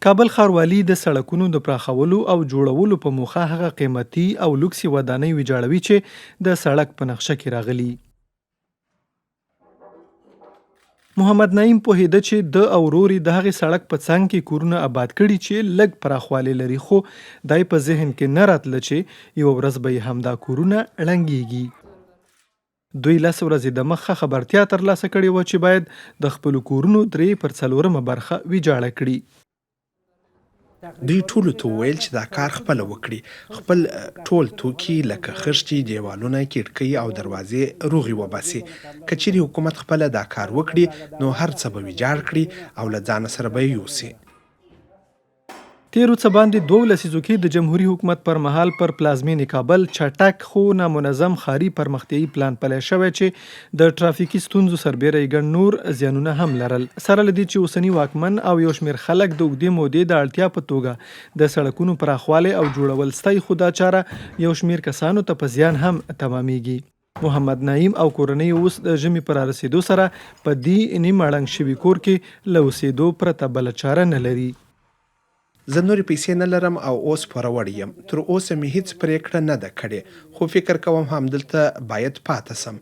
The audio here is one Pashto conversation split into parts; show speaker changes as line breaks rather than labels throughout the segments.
کابل ښاروالي د سړکونو د پراخولو او جوړولو په موخه هغه قیمتي او لوکسي ودانۍ ویجاړوي چې د سړک په نقشه کې راغلي. محمد نعیم پوهیده چې د او ورور یې د هغې سړک په څنګ کې کورونه آباد کړي چې لږ پراخوالی لري، خو دای په ذهن کې نه راتله چې یوه ورځ به یې همدا کورونه ړنګیږي. دوی 10 ورځې د مخه خبرتیا ترلاسه کړې وه چې باید د خپلو کورونو 3/4 برخه ویجاړه کړي.
دوی ټولو ته وویل چې دا کار خپله وکړي، خپل ټول توکي لکه خښتې، دیوالونه، کړکۍ او دروازې روغې وباسي. که چیرې حکومت خپله دا کار وکړي نو هر څه به ویجاړ کړي او له ځانه سره به یې یوسي.
تیرو څه باندې 2 لسیزو کې د جمهوریت حکومت پر مهال پر پلازمینې کابل چټک خو نامنظم ښاري پرمختیایي پلان پلی شوی چې د ټرافیکي ستونزو سربیره یې ګڼ نور زیانونه هم لرل، سره له دې چې اوسني واکمن او یو شمېر خلک د اوږدې مودې د اړتیا په توګه د سړکونو پراخوالی او جوړول ستایي، خو دا چاره یو شمېر کسانو ته په زیان هم تمامیږي. محمد نعیم او کورنۍ اوس د ژمي پر رسیدو سره په دې نیم اړنګ شوي کور کې له اوسېدو پرته بله چاره نه لري.
زه نورې پیسې نه لرم او اوس پوروړی یم. تر اوسه مې هیڅ پرېکړه نه ده کړې، خو فکر کوم همدلته باید پاته سم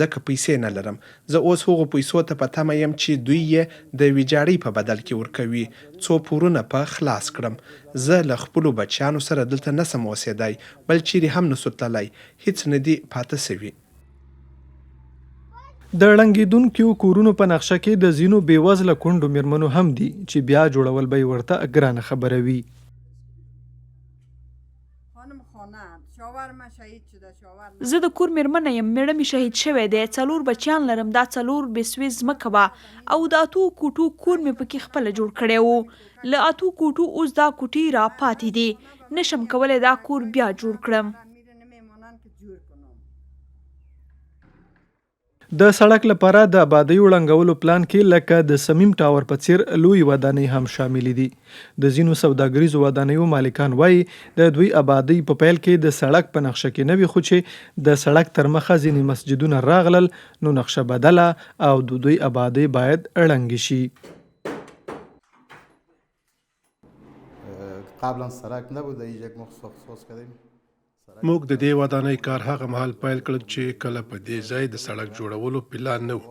ځکه پیسې نه لرم. زه اوس هغو پیسو ته په تمه یم چې دوی یې د ویجاړۍ په بدل کې ورکوي څو پورونه په خلاص کړم. زه له خپلو بچیانو سره دلته نسم اوسېدای، بل چیرې هم نسو تللی، هیڅ نه دي پاته سوي.
د ړنګېدونکو کورونو په نقشه کې د ځینو بېوزله کونډو میرمنو هم دي چې بیا جوړول به یې ورته ګرانه خبره وي.
زه د کور میرمنه یم، میړه مې شهید شوی دی، 4 بچیان لرم. دا 4 بسوي ځمکه وه او د 8 کوټو کور مې پکې خپله جوړ کړی و. له 8 کوټو اوس دا کوټې را پاتې دي، نشم کولی دا کور بیا جوړ کړم.
د سړک لپاره د آبادۍ وړاندولو پلان کې لکه د صمیم ټاور په څیر لوی ودانۍ هم شاملې دي. د ځینو سوداګریزو ودانیو مالکان وایي د دوی آبادۍ په پیل کې د سړک په نقشه کې نه وي، خو چې د سړک تر مخه ځینې مسجدونه راغلل نو نقشه بدله او د دوی آبادۍ باید ړنګې شي.
قبلا سړک نبوده، یک مخصوص کردیم.
موږ د دې ودانۍ کار هغه مهال پیل کړ چې کله په دې ځای د سړک جوړولو پلان نه و.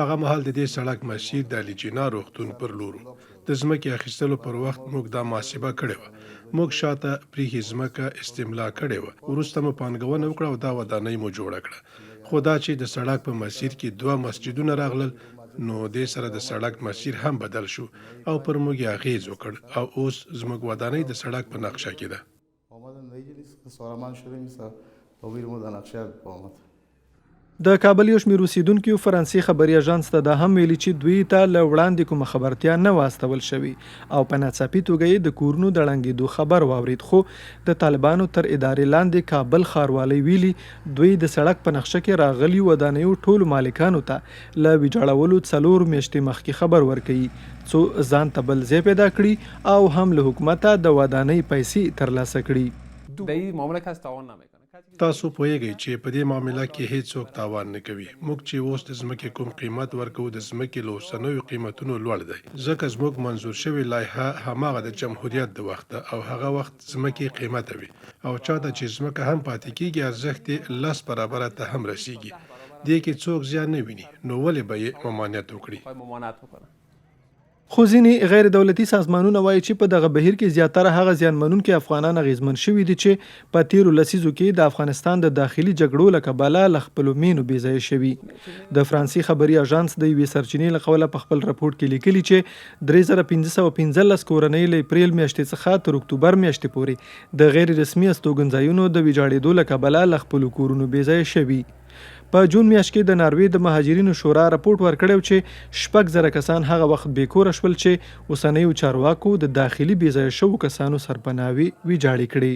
هغه مهال د دې سړک مسیر د علي جناح روغتون پر لور و. د ځمکې اخیستلو پر وخت موږ دا محاسبه کړې وه. موږ شاته پریښې ځمکه استملا کړې وه، وروسته مو پانګونه وکړه او دا ودانۍ مو جوړه کړه. خو دا چې د سړک په مسیر کې 2 مسجدونه راغلل نو دې سره د سړک مسیر هم بدل شو او پر موږ یې اغیز وکړ او اوس زموږ ودانۍ د سړک په نقشه کې ده.
د کابل یو شمېر اوسیدونکو فرانسې خبري اژانس ته دا هم ویلي چې دوی ته له وړاندې کومه خبرتیا نه واستول شوې او په ناڅاپي توګه یې د کورونو د ړنګېدو خبر واورید. خو د طالبانو تر ادارې لاندې کابل ښاروالۍ ویلي دوی د سړک په نقشه کې راغلي ودانیو ټولو مالکانو ته له ویجاړولو 4 میاشتې مخکې خبر ورکوي څو ځان ته بل ځای پیدا کړي او هم له حکومته د ودانۍ پیسې ترلاسه کړي.
تاسو پوهیږئ چې په دې معامله کې هیڅوک تاوان نه کوي. موږ چې اوس د ځمکې کوم قیمت ورکوو د ځمکې له اوسنیو قیمتونو لوړ دی، ځکه زموږ منظور شوې لایحه هماغه د جمهوریت د وخت ده او هغه وخت ځمکې قیمته وي او چاته چې ځمکه هم پاتې کیږي ارزښت یې 10 برابره ته هم رسیږي. دې کې څوک زیان نه ویني نو ولې به یې ممانعت وکړي؟
خو ځینې غیر دولتي سازمانونه وایي چې په دغه بهیر کې زیاتره هغه زیانمنونکي افغانان اغیزمن شوي دي چې په تیرو لسیزو کې د افغانستان د داخلي جګړو له کبله له خپلو مینو بېځایه شوي. د فرانسې خبري اژانس د یوې سرچینې له قوله په خپل راپورټ کې لیکلي چې 3515 کورنۍ له اپریل میاشتې څخه تر اکتوبر میاشتې پورې د غیر رسمي استوګنځایونو د ویجاړېدو له کبله له خپلو کورونو بېځایه شوي. په جون میاشت کې د ناروې د مهاجرینو شورا راپورټ ورکړی چې 6,000 کسان هغه وخت بېکوره شول چې اوسنیو چارواکو د داخلي بېځایه شوو کسانو سرپناهي ویجاړې کړې.